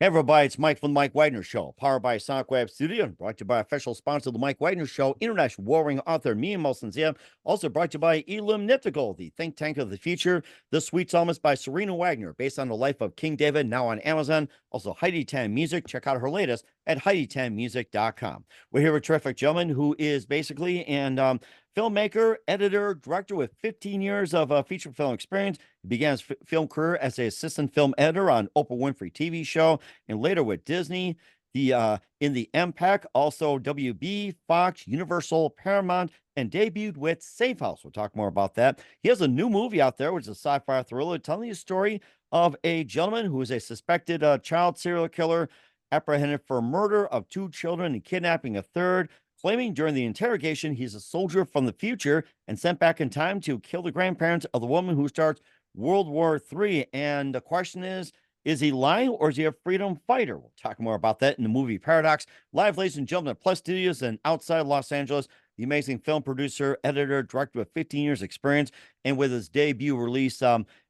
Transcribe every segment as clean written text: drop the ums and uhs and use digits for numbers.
Hey everybody, it's Mike from the Mike Wagner Show, powered by Sonic Web Studio, and brought to you by official sponsor of the Mike Wagner Show, international warring author me and Molson Zia. Also brought to you by Illumniptical, the think tank of the future. This Sweet Psalmist by Serena Wagner, based on the life of King David, now on Amazon. Also Heidi Tan Music, check out her latest at HeidiTanMusic.com. We're here with a terrific gentleman who is basically an filmmaker, editor, director with 15 years of feature film experience. He began his film career as an assistant film editor on Oprah Winfrey TV show, and later with Disney, in the MPEC, also WB, Fox, Universal, Paramount, and debuted with Safe House. We'll talk more about that. He has a new movie out there, which is a sci-fi thriller, telling the story of a gentleman who is a suspected child serial killer, apprehended for murder of 2 children and kidnapping a third, claiming during the interrogation he's a soldier from the future and sent back in time to kill the grandparents of the woman who starts World War III. And the question is he lying or is he a freedom fighter? We'll talk more about that in the movie Paradox. Live, ladies and gentlemen, at Plus Studios and outside Los Angeles, the amazing film producer, editor, director with 15 years experience, and with his debut release,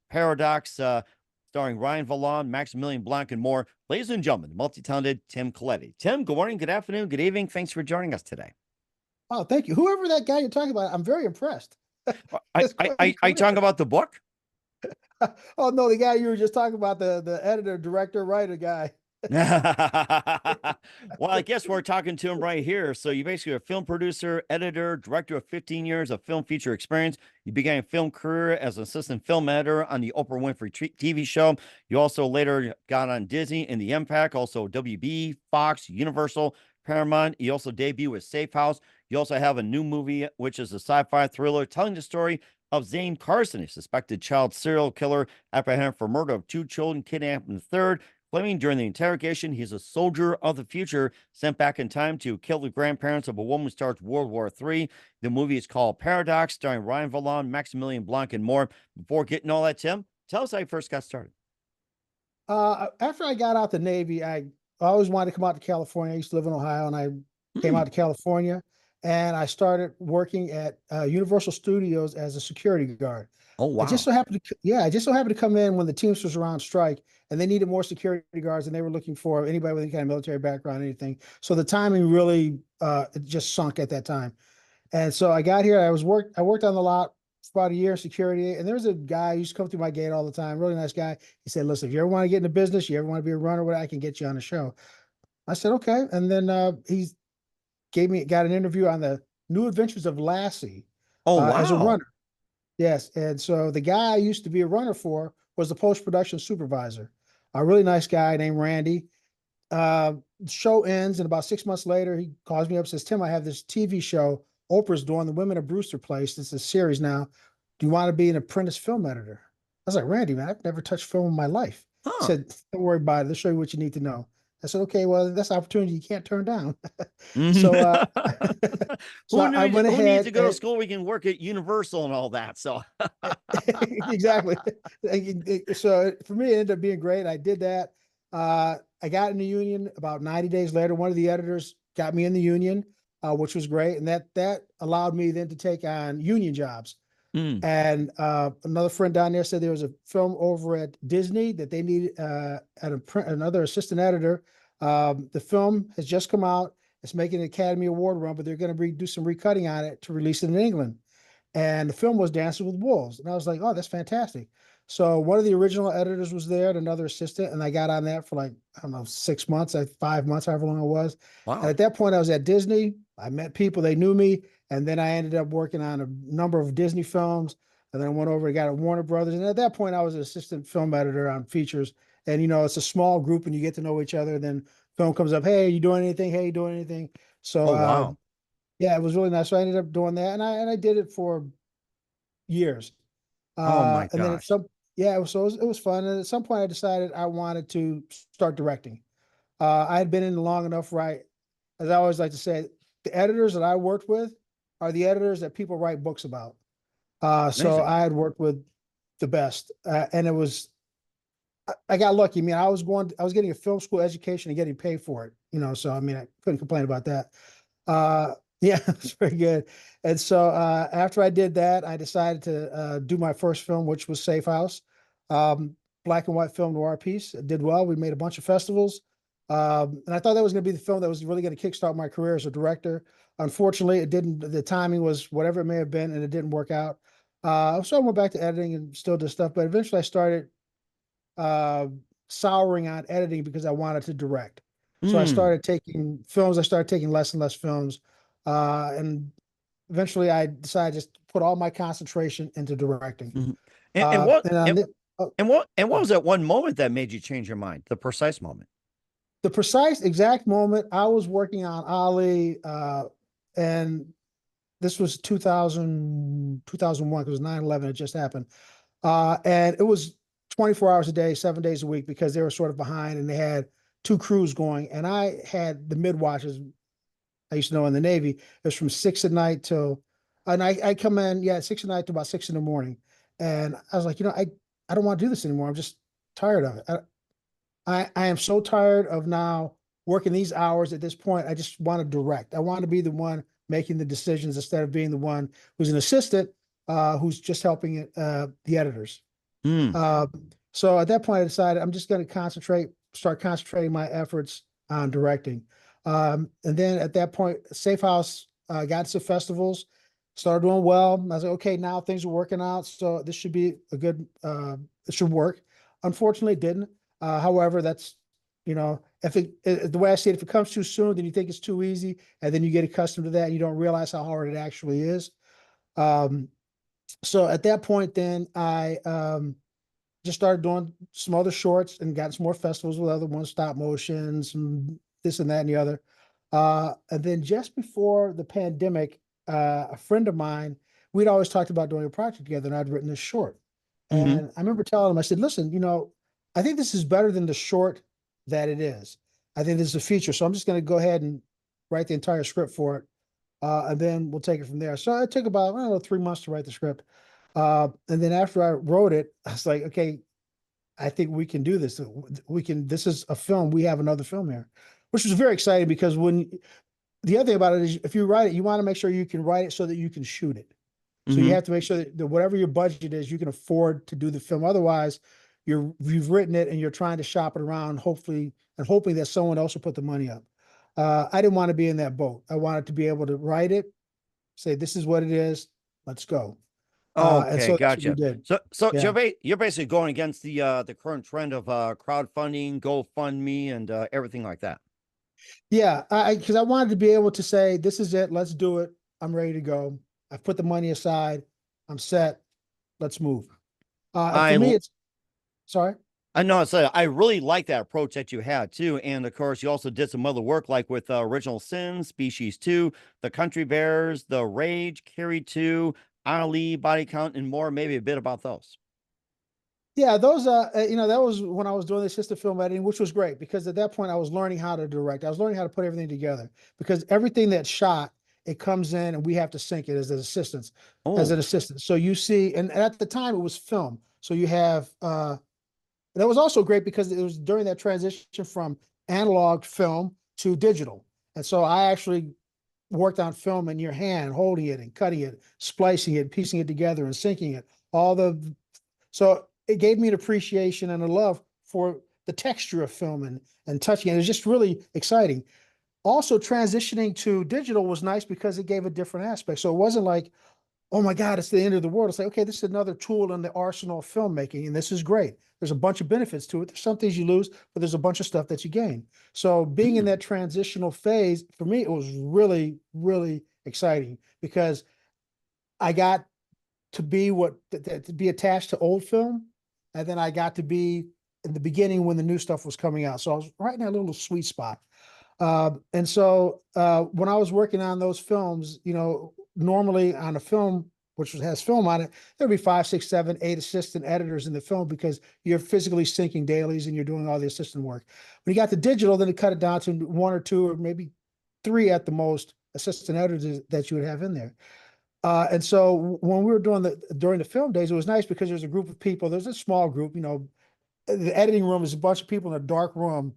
Paradox, starring Ryan Vallon, Maximilian Blanc, and more. Ladies and gentlemen, the multi-talented Tim Colletti. Tim, good morning, good afternoon, good evening. Thanks for joining us today. Oh, thank you. Whoever that guy you're talking about, I'm very impressed. I talking about the book? Oh no, the guy you were just talking about, the editor, director, writer guy. Well, I guess we're talking to him right here. So you basically are a film producer, editor, director of 15 years of film feature experience. You began a film career as an assistant film editor on the Oprah Winfrey TV show. You also later got on Disney in the MPEC, also WB, Fox, Universal, Paramount. You also debuted with Safe House. You also have a new movie, which is a sci-fi thriller telling the story of Zane Carson, a suspected child serial killer apprehended for murder of 2 children, kidnapping the third, claiming during the interrogation he's a soldier of the future sent back in time to kill the grandparents of a woman who starts World War III. The movie is called Paradox, starring Ryan Vallon, Maximilian Blanc, and more. Before getting all that, Tim, tell us how you first got started. After I got out the Navy, I always wanted to come out to California. I used to live in Ohio, and I came out to California, and I started working at Universal Studios as a security guard. Oh, wow. I just so happened to come in when the Teamsters were on strike, and they needed more security guards, and they were looking for anybody with any kind of military background, anything. So the timing really it just sunk at that time. And so I got here. I worked on the lot for about a year in security, and there was a guy who used to come through my gate all the time. Really nice guy. He said, "Listen, if you ever want to get into business, you ever want to be a runner, I can get you on a show." I said, "Okay." And then he got an interview on the New Adventures of Lassie Oh, wow. as a runner. Yes. And so the guy I used to be a runner for was the post-production supervisor, a really nice guy named Randy. Show ends, and about 6 months later, he calls me up and says, "Tim, I have this TV show Oprah's doing, The Women of Brewster Place. It's a series now. Do you want to be an apprentice film editor?" I was like, "Randy, man, I've never touched film in my life." He said, "Don't worry about it. Let's show you what you need to know." I said, "Okay, well, that's an opportunity you can't turn down." So, who I went who needs ahead to go to school? We can work at Universal and all that. So exactly. So for me, it ended up being great. I did that. I got in the union about 90 days later. One of the editors got me in the union, which was great. And that allowed me then to take on union jobs. And another friend down there said there was a film over at Disney that they needed another assistant editor. The film has just come out. It's making an Academy Award run, but they're going to do some recutting on it to release it in England. And the film was Dances with Wolves. And I was like, "Oh, that's fantastic." So one of the original editors was there, and another assistant, and I got on that for like, I don't know, 6 months, 5 months, however long it was. wow. And at that point, I was at Disney. I met people, they knew me. And then I ended up working on a number of Disney films. And then I went over and got at Warner Brothers. And at that point, I was an assistant film editor on features. And, it's a small group and you get to know each other. And then film comes up, "Hey, you doing anything? Hey, you doing anything?" So, Oh, wow. yeah, it was really nice. So I ended up doing that. And I did it for years. Oh, my And then gosh. it was fun. And at some point I decided I wanted to start directing. I had been in long enough, right? As I always like to say, the editors that I worked with are the editors that people write books about. So Amazing. I had worked with the best, and I got lucky. I mean, I was getting a film school education and getting paid for it, so I mean, I couldn't complain about that. Yeah, it's very good. And so after I did that, I decided to do my first film, which was Safe House. black and white film noir piece. It did well. We made a bunch of festivals. And I thought that was going to be the film that was really going to kickstart my career as a director. Unfortunately, it didn't. The timing was whatever it may have been, and it didn't work out. So I went back to editing and still did stuff, but eventually I started uh, souring on editing because I wanted to direct. So I Mm, started taking films. I started taking less and less films, and eventually I decided just to put all my concentration into directing. mhm. And what And on oh, and what was that one moment that made you change your mind? The precise moment. the precise exact moment I was working on Ali, and this was 2001 because 9/11 had just happened. And it was 24 hours a day, 7 days a week because they were sort of behind and they had two crews going. And I had the mid watches I used to know in the Navy. It was from 6 at night till, and I come in, yeah, 6 at night to about 6 in the morning. And I was like, I don't want to do this anymore. I'm just tired of it. I am so tired of now working these hours at this point. I just want to direct. I want to be the one making the decisions instead of being the one who's an assistant, who's just helping the editors. Mm, Uh, so at that point, I decided I'm just going to start concentrating my efforts on directing. And then at that point, Safe House got to festivals, started doing well. I was like, okay, now things are working out. So this should be a good, it should work. Unfortunately, it didn't. However, that's, if the way I see it, if it comes too soon, then you think it's too easy. And then you get accustomed to that and you don't realize how hard it actually is. Um, so at that point, then I just started doing some other shorts and got some more festivals with other ones, stop motions, and this and that and the other. And then just before the pandemic, a friend of mine, we'd always talked about doing a project together, and I'd written this short. hmm And I remember telling him, I said, listen, I think this is better than the short that it is. I think this is a feature. So I'm just going to go ahead and write the entire script for it. And then we'll take it from there. So it took about, I don't know, 3 months to write the script. And then after I wrote it, I was like, okay, I think we can do this. This is a film. We have another film here, which was very exciting because the other thing about it is if you write it, you want to make sure you can write it so that you can shoot it. So you hmm have to make sure that whatever your budget is, you can afford to do the film. Otherwise, you've written it and you're trying to shop it around, hopefully, and hoping that someone else will put the money up. I didn't want to be in that boat. I wanted to be able to write it, say, this is what it is. Let's go. And Okay, so that's what we gotcha. did. So Yeah. you're basically going against the current trend of crowdfunding, GoFundMe, and everything like that. Yeah. Because I wanted to be able to say, this is it. Let's do it. I'm ready to go. I've put the money aside. I'm set. Let's move. And I for me, l- it's sorry. I know it's I really like that approach that you had too, and of course you also did some other work like with Original Sin, Species 2, The Country Bears, The Rage, Carrie 2, Ali, Body Count, and more. Maybe a bit about those. Yeah, those that was when I was doing the assistant film editing, which was great because at that point I was learning how to direct. I was learning how to put everything together because everything that's shot, it comes in and we have to sync it as an Oh, assistant. So you see, and at the time it was film. So you have that was also great because it was during that transition from analog film to digital. And so I actually worked on film in your hand, holding it and cutting it, splicing it, piecing it together and syncing it. All the So it gave me an appreciation and a love for the texture of film and touching it. It was just really exciting. Also, transitioning to digital was nice because it gave a different aspect. So it wasn't like, oh my God, it's the end of the world. It's like, okay, this is another tool in the arsenal of filmmaking, and this is great. There's a bunch of benefits to it. There's some things you lose, but there's a bunch of stuff that you gain. So being in mm, that transitional phase, for me, it was really, really exciting because I got to be to be attached to old film, and then I got to be in the beginning when the new stuff was coming out. So I was right in that little sweet spot. And so when I was working on those films, normally on a film has film on it, there'd be 5, 6, 7, 8 assistant editors in the film because you're physically syncing dailies and you're doing all the assistant work. When you got the digital, then it cut it down to 1 or 2 or maybe 3 at the most assistant editors that you would have in there. And so when we were during the film days, it was nice because there's a group of people. There's a small group, the editing room is a bunch of people in a dark room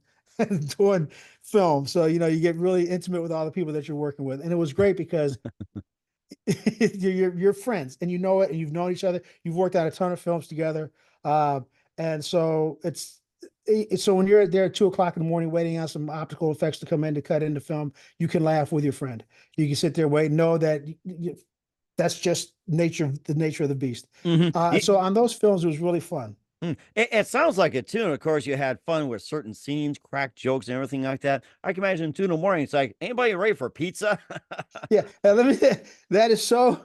doing film. So, you get really intimate with all the people that you're working with. And it was great because you're friends and you know it and you've known each other. You've worked on a ton of films together. And so so when you're there at 2 o'clock in the morning waiting on some optical effects to come in to cut into film, you can laugh with your friend. You can sit there, wait, know that that's just the nature of the beast. So on those films, it was really fun. It sounds like it too. And of course, you had fun with certain scenes, crack jokes, and everything like that. I can imagine 2 in the morning. It's like, anybody ready for pizza? Yeah, that is so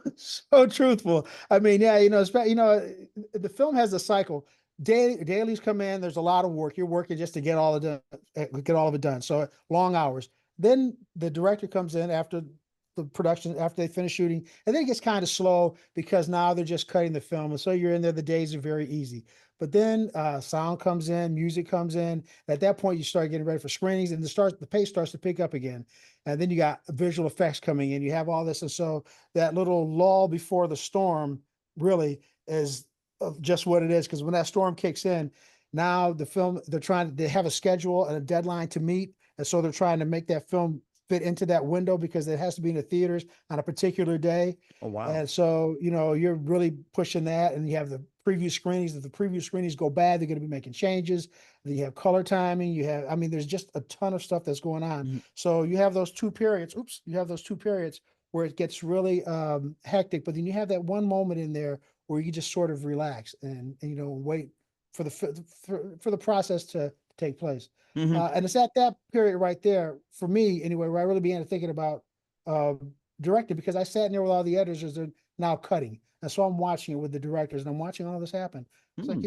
truthful. I mean, yeah, the film has a cycle. Dailies come in. There's a lot of work. You're working just to get all of it done. So long hours. Then the director comes in after the production, after they finish shooting, and then it gets kind of slow because now they're just cutting the film, and so you're in there. The days are very easy. But then sound comes in, music comes in. At that point, you start getting ready for screenings, and the pace starts to pick up again. And then you got visual effects coming in. You have all this, and so that little lull before the storm really is just what it is. Because when that storm kicks in, now they have a schedule and a deadline to meet, and so they're trying to make that film fit into that window because it has to be in the theaters on a particular day. Oh, wow. And so, you're really pushing that, and you have the preview screenings. If the preview screenings go bad, they're going to be making changes. Then you have color timing. There's just a ton of stuff that's going on. So you have those two periods. Where it gets really hectic, but then you have that one moment in there where you just sort of relax and wait for the process to take place. And it's at that period right there, for me anyway, where I really began thinking about directing, because I sat in there with all the editors. They're now cutting, and so I'm watching it with the directors, and I'm watching all this happen. It's like,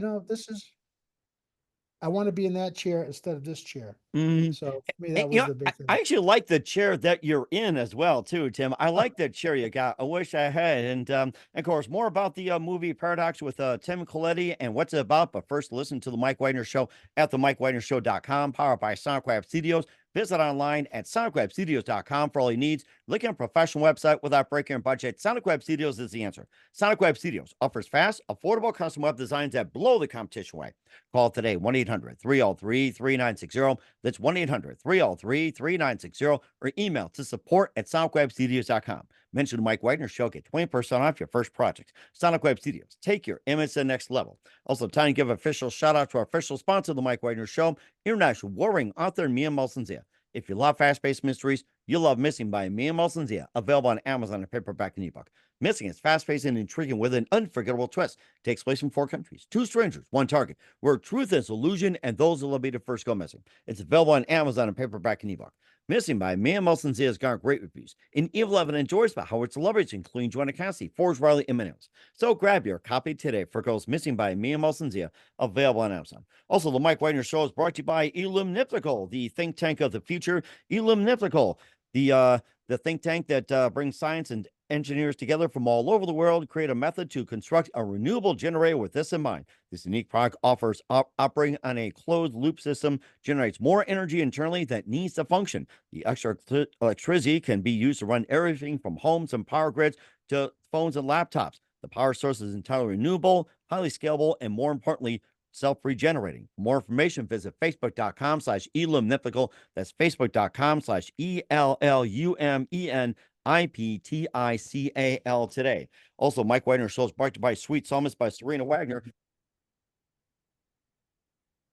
I want to be in that chair instead of this chair. So for me, that was the big thing. I actually like the chair that you're in as well, too, Tim. I like that chair you got. I wish I had. And of course, more about the movie Paradox with Tim Colletti and what's it about. But first, listen to the Mike Wagner Show at themikewagnershow.com, powered by SonicWeb Studios. Visit online at sonicwebstudios.com for all your needs. Look at a professional website without breaking your budget. SonicWeb Studios is the answer. SonicWeb Studios offers fast, affordable custom web designs that blow the competition away. Call today, 1-800-303-3960. That's 1-800-303-3960, or email to support@sonicwebstudios.com. Mention the Mike Wagner Show. Get 20% off your first project. Sonic Web Studios. Take your image to the next level. Also, time to give an official shout out to our official sponsor of the Mike Wagner Show, international warring author Mia Molson-Zia. If you love fast-paced mysteries, you'll love Missing by Mia Molson-Zia, available on Amazon and paperback and ebook. Missing is fast-paced and intriguing with an unforgettable twist. Takes place in 4 countries, 2 strangers, 1 target, where truth is illusion and those will be the first go missing. It's available on Amazon and paperback and ebook. Missing by Mia Molson-Zia has garnered great reviews. And Evil Evan enjoys by Howard celebrities, including Joanna Cassidy, Forrest Riley, and many others. So grab your copy today for Girls Missing by Mia Molson-Zia, available on Amazon. Also, the Mike Wagner Show is brought to you by Illumniptical, the think tank of the future. Illumniptical, the think tank that brings science and engineers together from all over the world, create a method to construct a renewable generator with this in mind. This unique product offers operating on a closed loop system, generates more energy internally that needs to function. The extra electricity can be used to run everything from homes and power grids to phones and laptops. The power source is entirely renewable, highly scalable, and more importantly, self-regenerating. For more information, visit facebook.com/illumniptical. That's facebook.com/ELLUMENIPTICAL today. Also, Mike Wagner Show is brought to you by Sweet Psalmist by Serena Wagner.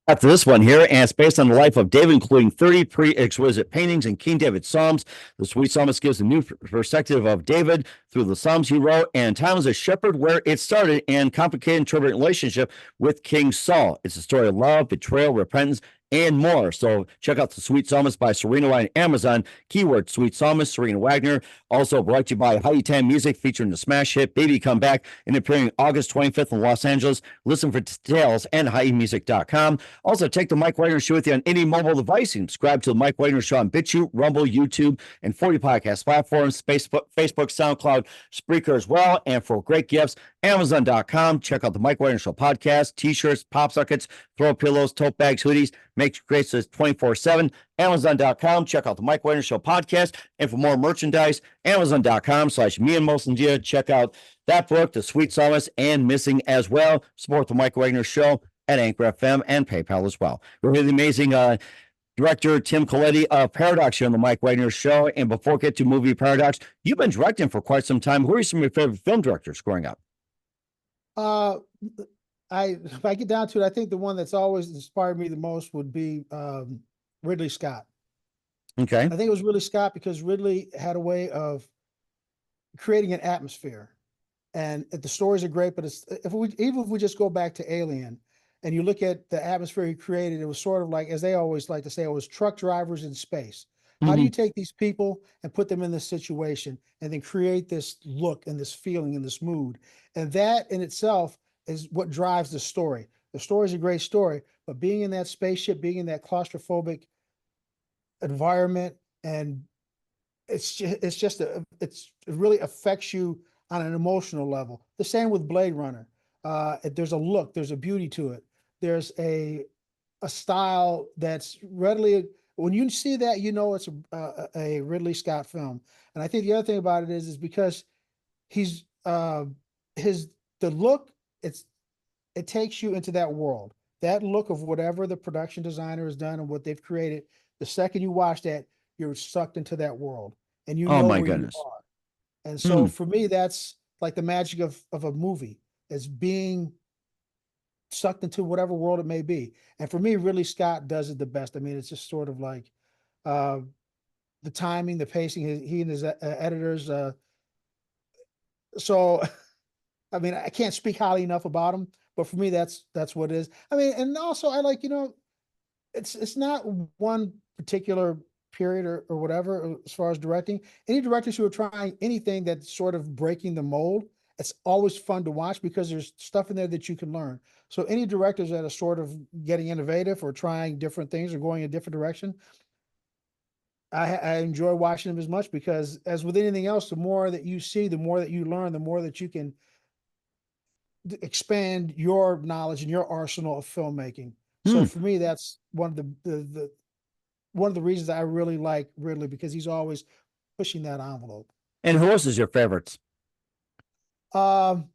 After this one here, and it's based on the life of David, including 30 pre-exquisite paintings and King David's Psalms. The Sweet Psalmist gives a new perspective of David through the Psalms he wrote, and time as a shepherd where it started, and complicated and turbulent relationship with King Saul. It's a story of love, betrayal, repentance, and more. So check out the Sweet Psalmist by Serena Wagner on Amazon. Keyword Sweet Psalmist, Serena Wagner. Also brought to you by Heidi Tan Music, featuring the smash hit Baby Come Back, and appearing August 25th in Los Angeles. Listen for details at HeidiMusic.com. Also, take the Mike Wagner Show with you on any mobile device. And subscribe to the Mike Wagner Show on BitChute, Rumble, YouTube, and 40 podcast platforms, Facebook, SoundCloud, Spreaker as well. And for great gifts, Amazon.com. Check out the Mike Wagner Show podcast, t-shirts, pop sockets, throw pillows, tote bags, hoodies. Make great this 24/7. Amazon.com. Check out the Mike Wagner Show podcast. And for more merchandise, Amazon.com/me and Molson. Check out that book, The Sweet Psalmist, and Missing as well. Support the Mike Wagner Show at Anchor FM and PayPal as well. Really amazing director Tim Colletti of Paradox here on the Mike Wagner Show. And before we get to movie Paradox, you've been directing for quite some time. Who are some of your favorite film directors growing up? if I get down to it, I think the one that's always inspired me the most would be Ridley Scott. Okay. I think it was Ridley Scott because Ridley had a way of creating an atmosphere. And the stories are great, but it's even if we just go back to Alien and you look at the atmosphere he created, it was sort of like, as they always like to say, it was truck drivers in space. How do Mhm. you take these people and put them in this situation and then create this look and this feeling and this mood? And that in itself is what drives the story. The story is a great story, but being in that spaceship, being in that claustrophobic environment, and it really affects you on an emotional level. The same with Blade Runner. There's a look, there's a beauty to it. There's a style that's readily, when you see that, you know it's a Ridley Scott film. And I think the other thing about it is because he's his the look, it takes you into that world. That look of whatever the production designer has done and what they've created, the second you watch that, you're sucked into that world and you Oh know my where you goodness. are. And so Hmm. for me, that's like the magic of a movie, is being sucked into whatever world it may be. And for me, Ridley Scott does it the best. I mean, it's just sort of like uh, the timing, the pacing, he and his editors. So I mean, I can't speak highly enough about him, but for me, that's what it is. I mean, and also I like, it's not one particular period or whatever as far as directing. Any directors who are trying anything that's sort of breaking the mold, it's always fun to watch because there's stuff in there that you can learn. So any directors that are sort of getting innovative or trying different things or going a different direction, I enjoy watching them as much because as with anything else, the more that you see, the more that you learn, the more that you can expand your knowledge and your arsenal of filmmaking. So Hmm. for me, that's one of one of the reasons I really like Ridley, because he's always pushing that envelope. And who else is your favorites? Um,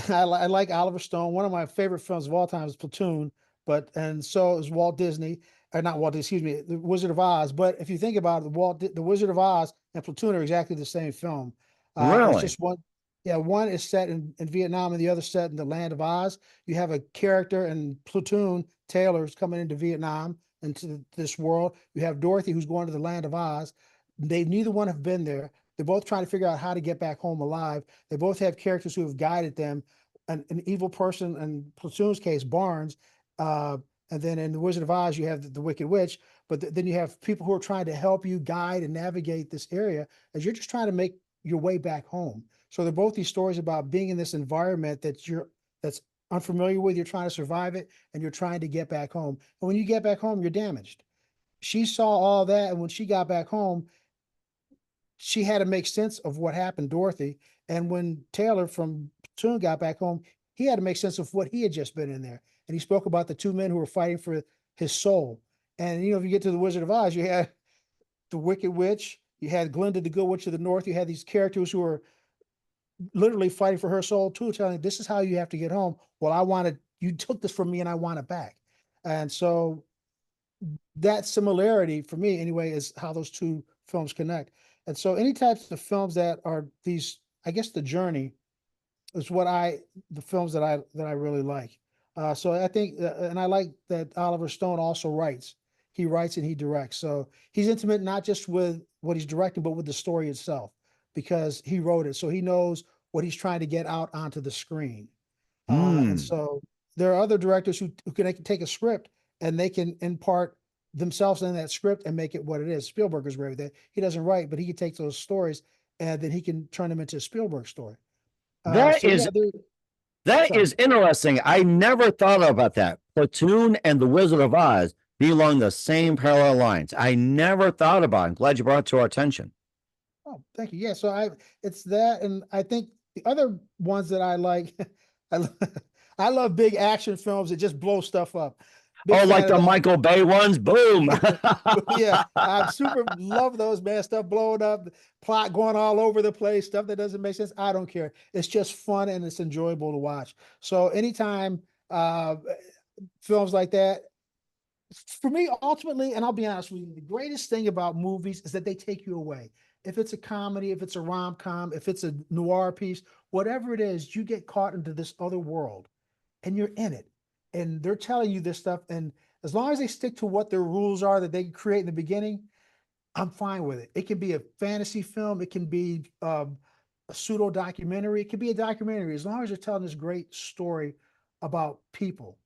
I like Oliver Stone. One of my favorite films of all time is Platoon, but and so is Walt Disney, or not Walt Disney, excuse me, The Wizard of Oz. But if you think about it, The Wizard of Oz and Platoon are exactly the same film. It's Really? just one, yeah, one is set in Vietnam and the other set in the land of Oz. You have a character in Platoon, Taylor's coming into Vietnam, into this world. You have Dorothy who's going to the land of Oz. They neither one have been there. They're both trying to figure out how to get back home alive. They both have characters who have guided them. An evil person in Platoon's case, Barnes, uh, and then in the Wizard of Oz, you have the Wicked Witch. But then you have people who are trying to help you guide and navigate this area as you're just trying to make your way back home. So they're both these stories about being in this environment that's unfamiliar with. You're trying to survive it, and you're trying to get back home. And when you get back home, you're damaged. She saw all that, and when she got back home, she had to make sense of what happened, Dorothy. And when Taylor from Platoon got back home, he had to make sense of what he had just been in there. And he spoke about the two men who were fighting for his soul. And if you get to the Wizard of Oz, you had the Wicked Witch, you had Glinda the Good Witch of the North, you had these characters who were literally fighting for her soul too, telling this is how you have to get home. Well, you took this from me and I want it back. And so that similarity for me anyway is how those two films connect. And so any types of films that are these, I guess the journey is the films that I really like. So I think, and I like that Oliver Stone also writes. He writes and he directs. So he's intimate not just with what he's directing, but with the story itself, because he wrote it. So he knows what he's trying to get out onto the screen. And Hmm. so there are other directors who can take a script and they can impart themselves in that script and make it what it is. Spielberg is great with that. He doesn't write, but he can take those stories and then he can turn them into a Spielberg story. That So yeah, is that sorry. is interesting. I never thought about that. Platoon and the Wizard of Oz be along the same parallel lines. I never thought about it. I'm glad you brought it to our attention. Oh, thank you. Yeah, so it's that, and I think the other ones that I like, I, lo- I love big action films that just blow stuff up. Big Oh, like fan of the that. Michael Bay ones? Boom. Yeah, I super love those, man. Stuff blowing up, plot going all over the place, stuff that doesn't make sense. I don't care. It's just fun and it's enjoyable to watch. So anytime films like that, for me, ultimately, and I'll be honest with you, the greatest thing about movies is that they take you away. If it's a comedy, if it's a rom com, if it's a noir piece, whatever it is, you get caught into this other world and you're in it. And they're telling you this stuff. And as long as they stick to what their rules are that they create in the beginning, I'm fine with it. It can be a fantasy film. It can be a pseudo documentary. It can be a documentary as long as you're telling this great story about people.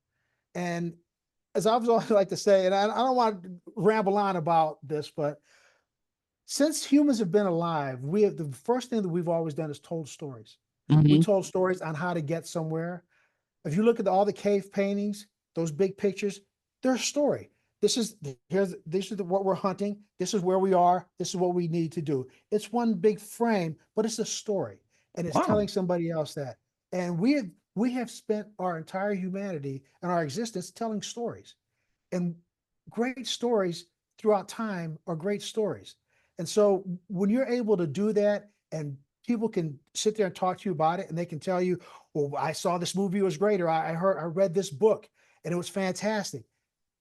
And as I was always like to say, and I don't want to ramble on about this, but since humans have been alive, we have the first thing that we've always done is told stories. We Mhm. told stories on how to get somewhere. If you look at all the cave paintings, those big pictures, they're a story. This is what we're hunting. This is where we are. This is what we need to do. It's one big frame, but it's a story, and it's Wow. telling somebody else that. And we have spent our entire humanity and our existence telling stories, and great stories throughout time are great stories. And so when you're able to do that, and people can sit there and talk to you about it, and they can tell you, well, I saw this movie, it was great, or I read this book and it was fantastic.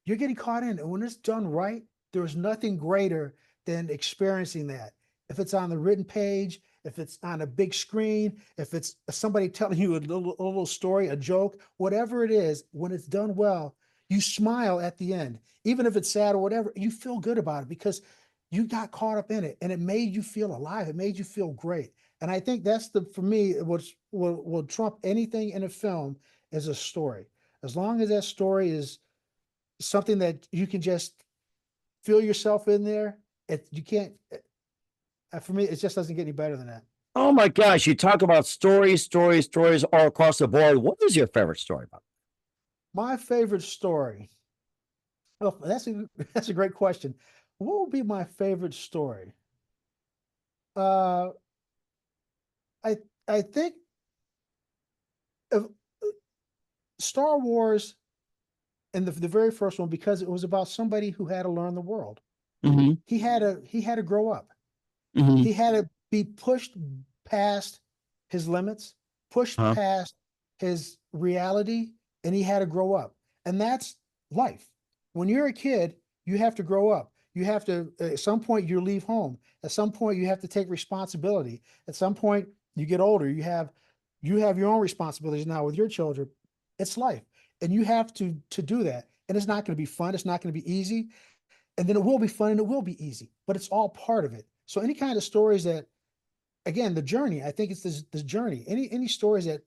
You're getting caught in. And when it's done right, there's nothing greater than experiencing that. If it's on the written page, if it's on a big screen, if it's somebody telling you a little story, a joke, whatever it is, when it's done well, you smile at the end. Even if it's sad or whatever, you feel good about it because you got caught up in it and it made you feel alive. It made you feel great. And I think that's for me, what will trump anything in a film is a story. As long as that story is something that you can just feel yourself in there, you can't, for me, it just doesn't get any better than that. Oh my gosh, you talk about stories, stories, stories all across the board. What is your favorite story about? My favorite story. Oh, that's a great question. What would be my favorite story? Uh, I I think of Star Wars and the very first one because it was about somebody who had to learn the world. Mhm. He had to grow up. Mhm. He had to be pushed past his limits, pushed Huh? past his reality, and he had to grow up. And that's life. When you're a kid, you have to grow up. You have to, at some point, you leave home. At some point, you have to take responsibility. At some point, you get older. You have your own responsibilities now with your children. It's life. And you have to do that. And it's not going to be fun. It's not going to be easy. And then it will be fun and it will be easy, but it's all part of it. So any kind of stories that, again, the journey, I think it's this journey. Any stories that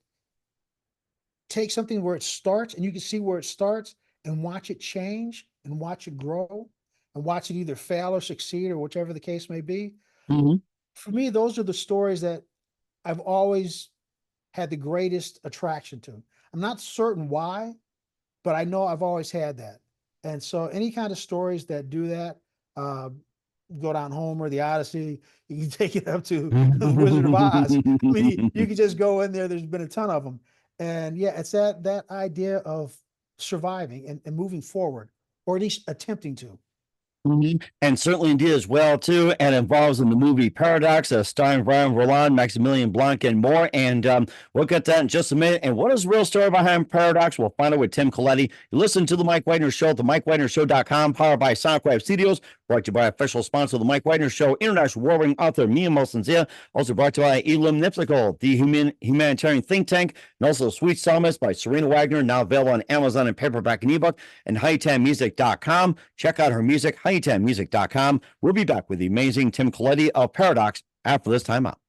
take something where it starts and you can see where it starts and watch it change and watch it grow and watch it either fail or succeed or whichever the case may be. Mhm. For me, those are the stories that I've always had the greatest attraction to. I'm not certain why, but I know I've always had that. And so any kind of stories that do that, uh, go down Homer, the Odyssey, you can take it up to the Wizard of Oz. I mean, you can just go in there. There's been a ton of them. And yeah, it's that idea of surviving and moving forward, or at least attempting to. Mhm. And certainly indeed as well too, and involves in the movie Paradox, starring Brian Roland, Maximilian Blanc, and more. And we'll get that in just a minute. And what is the real story behind Paradox? We'll find out with Tim Colletti. You listen to the Mike Wagner Show at the MikeWagnerShow.com, powered by Sonic Web Studios, brought to you by official sponsor of the Mike Wagner Show, international warring author Mia Molson. Also brought to you by Elim Nipsical, the humanitarian think tank, and also Sweet Psalmist by Serena Wagner, now available on Amazon in paperback and ebook, and HighTimeMusic.com. Check out her music, HighTimeMusic.com. We'll be back with the amazing Tim Colletti of Paradox after this time out.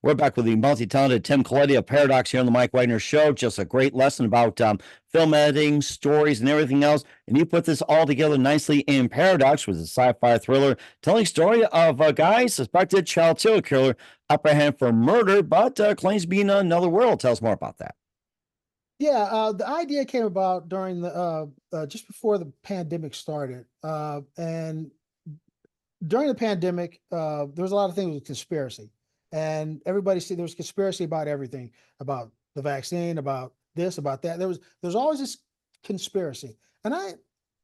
We're back with the multi-talented Tim Colletti of Paradox here on the Mike Wagner Show. Just a great lesson about film editing, stories, and everything else. And you put this all together nicely in Paradox, which is a sci-fi thriller telling story of a guy suspected child serial killer apprehended for murder, but claims to be in another world. Tell us more about that. Yeah, the idea came about during the just before the pandemic started, and during the pandemic, there was a lot of things with conspiracy, and everybody said there was conspiracy about everything, about the vaccine, about this, about that. There's always this conspiracy, and I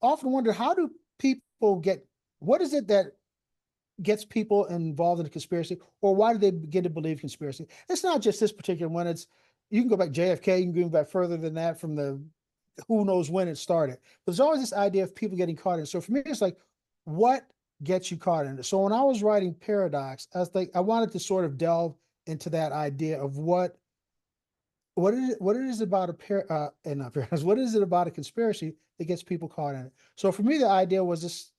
often wonder how do people get what is it that gets people involved in a conspiracy, or why do they begin to believe conspiracy? It's not just this particular one. It's you can go back JFK, you can go back further than that from the who knows when it started. But there's always this idea of people getting caught in it. So for me, it's like, what gets you caught in it? So when I was writing Paradox, I was like, I wanted to sort of delve into that idea of what what it is about a and not parents, what is it about a conspiracy that gets people caught in it? So for me, the idea was this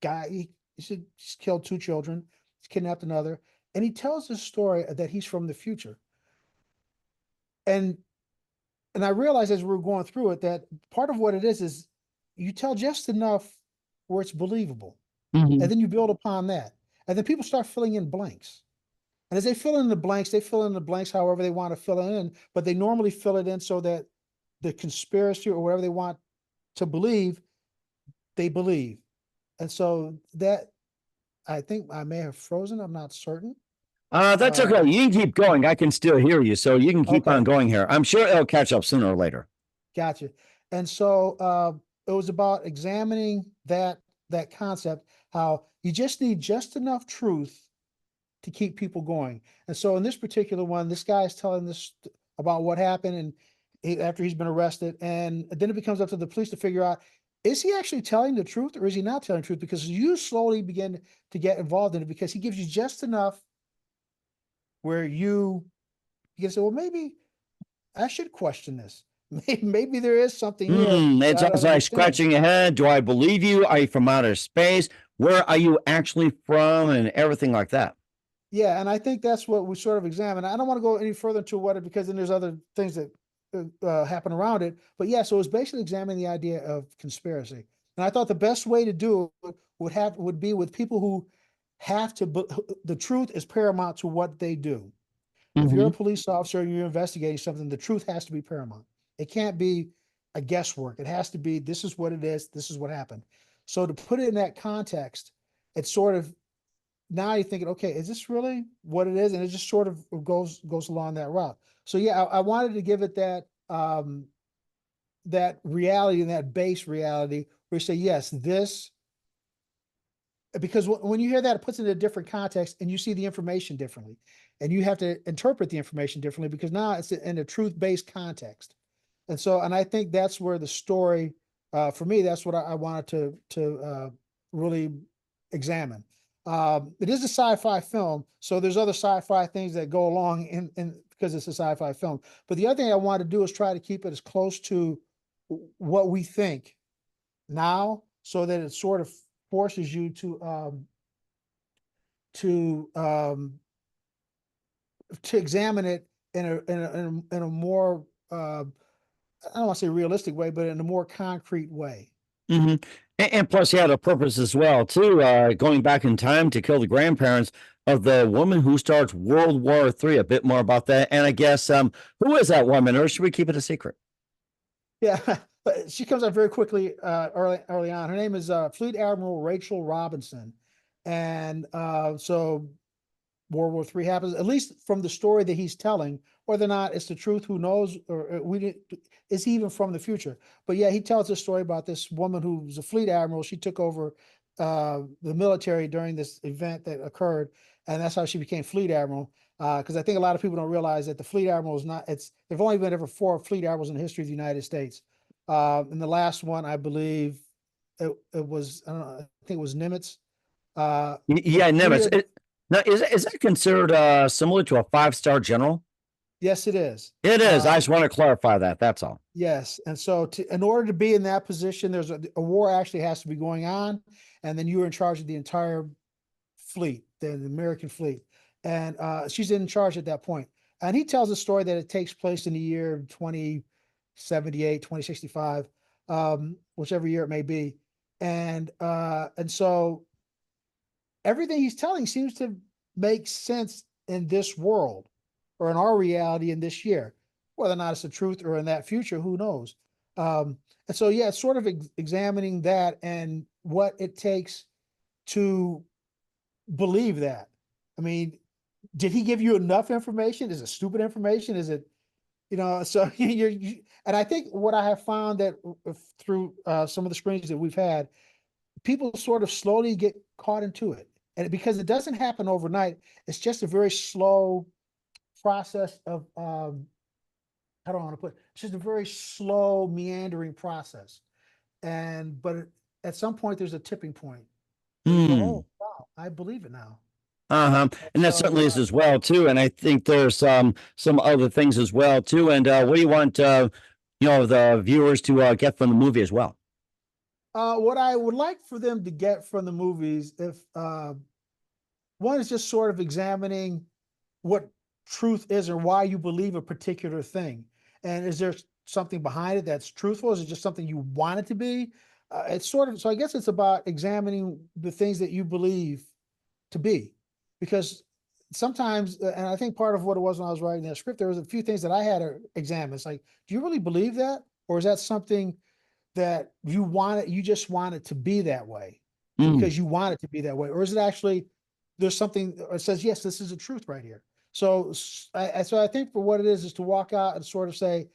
guy, he's killed two children, he's kidnapped another, and he tells this story that he's from the future. And and I realized as we were going through it that part of what it is you tell just enough where it's believable, and Mhm. then you build upon that, and then people start filling in blanks. And as they fill in the blanks, they fill in the blanks however they want to fill it in, but they normally fill it in so that the conspiracy or whatever they want to believe, they believe. And so that I think I may have frozen. I'm not certain. That's okay. You can keep going. I can still hear you, so you can keep on Okay, going here. I'm sure it'll catch up sooner or later. gotcha. And so it was about examining that concept, how you just need just enough truth to keep people going. And so in this particular one, this guy is telling this about what happened and after he's been arrested. And then it becomes up to the police to figure out, is he actually telling the truth or is he not telling the truth? Because you slowly begin to get involved in it because he gives you just enough where you can say, well, maybe I should question this. Maybe there is something here It's that I don't almost like understand. scratching your head. Do I believe you? Are you from outer space? Where are you actually from? And everything like that. Yeah, and I think that's what we sort of examine. I don't want to go any further into what it because then there's other things that happen around it. But yeah, so it's basically examining the idea of conspiracy. And I thought the best way to do it would be with people who have to. The truth is paramount to what they do. If you're a Mhm. police officer and you're investigating something, the truth has to be paramount. It can't be a guesswork. It has to be this is what it is. This is what happened. So to put it in that context, it's sort of now you're thinking, okay, is this really what it is? And it just sort of goes along that route. So yeah, I wanted to give it that reality and that base reality where you say, yes, this because when you hear that, it puts it in a different context and you see the information differently. And you have to interpret the information differently because now it's in a truth-based context. And so, and I think that's where the story, for me, that's what I wanted to really examine. It is a sci-fi film, so there's other sci-fi things that go along in because it's a sci-fi film. But the other thing I wanted to do is try to keep it as close to what we think now, so that it sort of forces you to um, to examine it in a more I don't want to say realistic way, but in a more concrete way. Mhm. And plus, he had a purpose as well, too, going back in time to kill the grandparents of the woman who starts World War III. A bit more about that. And I guess, who is that woman, or should we keep it a secret? Yeah, but she comes up very quickly early on. Her name is Fleet Admiral Rachel Robinson, and so World War III happens, at least from the story that he's telling. Whether or not it's the truth, who knows? Or we didn't, is he even from the future? But yeah, he tells a story about this woman who was a fleet admiral. She took over the military during this event that occurred, and that's how she became fleet admiral. Because I think a lot of people don't realize that the fleet admiral is not. It's there've only been ever four fleet admirals in the history of the United States. And the last one, I believe, it was I don't know. I think it was Nimitz. But Yeah, three Nimitz. of Now, is that considered similar to a five-star general? yes, it is. It is. I just want to clarify that. That's all. Yes, and so in order to be in that position, there's a war actually has to be going on, and then you are in charge of the entire fleet, the American fleet, and she's in charge at that point. And he tells a story that it takes place in the year 2078, 2065, whichever year it may be, and so everything he's telling seems to make sense in this world or in our reality in this year. Whether or not it's the truth or in that future, who knows? And so, yeah, it's sort of examining that and what it takes to believe that. I mean, did he give you enough information? Is it stupid information? Is it, so and I think what I have found that through some of the screens that we've had, people sort of slowly get caught into it. And because it doesn't happen overnight, it's just a very slow process of I don't want to put it's just a very slow meandering process. But at some point there's a tipping point where you go, Hmm. oh wow, I believe it now. And that So certainly is as well too. And I think there's some other things as well too. And what do you want the viewers to get from the movie as well? what I would like for them to get from the movies, if one is just sort of examining what truth is or why you believe a particular thing. And is there something behind it that's truthful? Is it just something you want it to be? It's sort of, so I guess it's about examining the things that you believe to be, because sometimes, and I think part of what it was when I was writing that script, there was a few things that I had to examine. It's like, do you really believe that? Or is that something that you just want it to be that way Mm, because you want it to be that way? Or is it actually, there's something that says, yes, this is a truth right here. So, so I think for what it is to walk out and sort of say,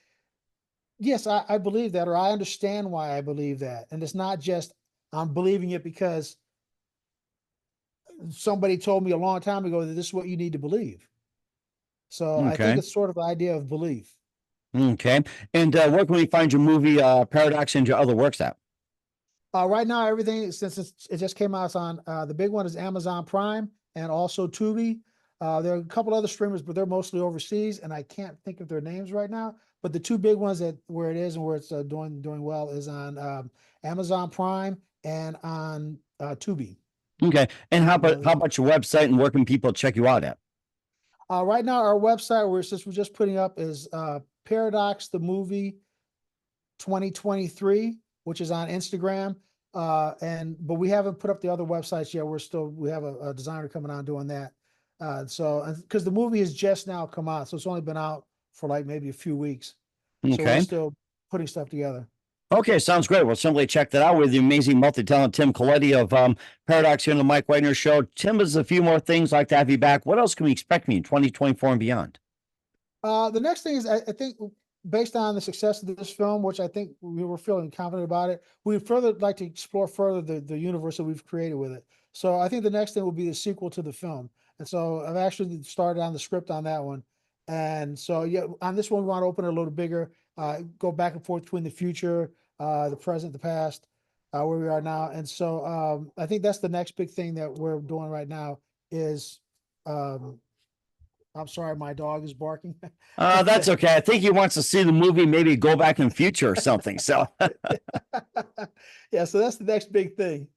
yes, I believe that, or I understand why I believe that. And it's not just, I'm believing it because somebody told me a long time ago that this is what you need to believe. So I think okay. it's sort of the idea of belief. Okay. And where can we find your movie Paradox and your other works at? Right now, everything, since it just came out, it's on, the big one is Amazon Prime and also Tubi. There are a couple other streamers, but they're mostly overseas, and I can't think of their names right now. But the two big ones that where it is and where it's doing well is on Amazon Prime and on Tubi. Okay. And how about Uh, how about your website and where can people check you out at? right now, our website, we're just putting up, is Paradox the Movie 2023, which is on Instagram. But we haven't put up the other websites yet. We have a designer coming on doing that. So because the movie has just now come out, so it's only been out for like maybe a few weeks. So we're Okay. still putting stuff together. Okay, sounds great. We'll simply check that out with the amazing multi-talented Tim Colletti of Paradox here on the Mike Wagner Show. Tim, there's a few more things I'd like to have you back. What else can we expect from you in 2024 and beyond? The next thing is, I think based on the success of this film, which I think we were feeling confident about it, we'd further like to explore further the universe that we've created with it. So I think the next thing will be the sequel to the film. And so I've actually started on the script on that one. And so, yeah, on this one, we want to open it a little bigger, go back and forth between the future, the present, the past, where we are now. And so I think that's the next big thing that we're doing right now is, um, I'm sorry, my dog is barking. That's okay. I think he wants to see the movie, maybe go back in future or something. So, Yeah, so that's the next big thing.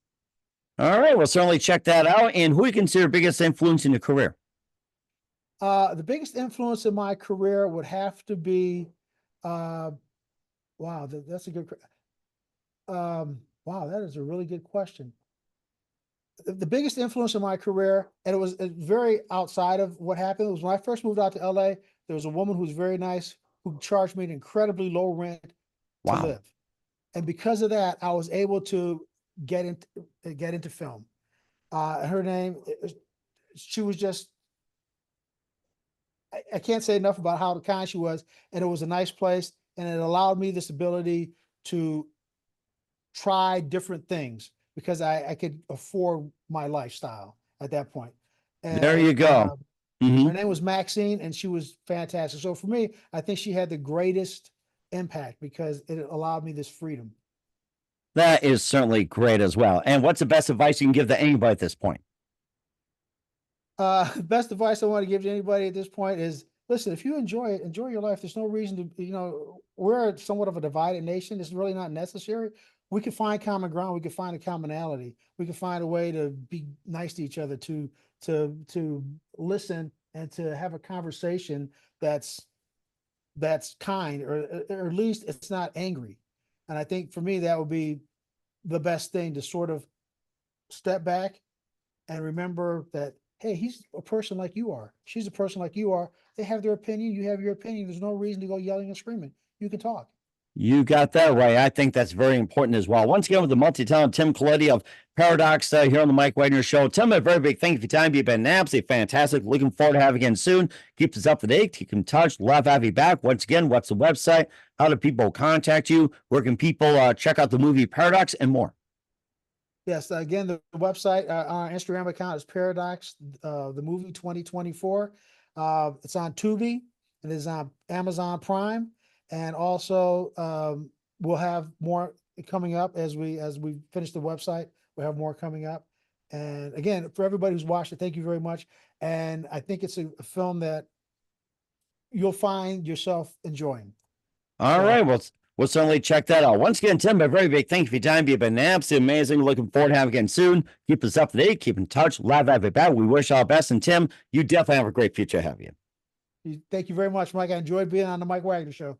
all right, we'll certainly check that out. And who you consider biggest influence in your career? The biggest influence in my career would have to be, uh, wow, that's a good, wow, that is a really good question. The biggest influence in my career, and it was very outside of what happened, was when I first moved out to LA, there was a woman who was very nice who charged me an incredibly low rent to Wow. live. And because of that, I was able to get into film. Her name, she was just, I can't say enough about how kind she was, and it was a nice place, and it allowed me this ability to try different things because I could afford my lifestyle at that point. There you And go. Hmm. her name was Maxine, and she was fantastic. So for me, I think she had the greatest impact because it allowed me this freedom. That is certainly great as well. And what's the best advice you can give to anybody at this point? Best advice I want to give to anybody at this point is, listen, if you enjoy it, enjoy your life. There's no reason to, we're somewhat of a divided nation. It's really not necessary. We can find common ground. We can find a commonality. We can find a way to be nice to each other, to listen and to have a conversation that's kind, or at least it's not angry. And I think for me, that would be the best thing, to sort of step back and remember that, hey, he's a person like you are. She's a person like you are. They have their opinion. You have your opinion. There's no reason to go yelling and screaming. You can talk. You got that right. I think that's very important as well. Once again, with the multi-talented Tim Colletti of Paradox here on the Mike Wagner Show. Tim, a very big thank you for your time. You've been absolutely fantastic. Looking forward to having you again soon. Keep us up to date. Keep in touch. Love to have you back. Once again, what's the website? How do people contact you? Where can people check out the movie Paradox and more? Yes. Again, the website, our Instagram account is Paradox, the movie 2024. It's on Tubi. It is on Amazon Prime. And also, we'll have more coming up as we finish the website. We'll have more coming up. And again, for everybody who's watched it, thank you very much. And I think it's a film that you'll find yourself enjoying. All So- right. Well, we'll certainly check that out. Once again, Tim, a very big thank you for your time. You've been absolutely amazing. Looking forward to having you again soon. Keep us up to date. Keep in touch. Live at back. We wish all the best. And Tim, you definitely have a great future ahead of you. Thank you very much, Mike. I enjoyed being on the Mike Wagner Show.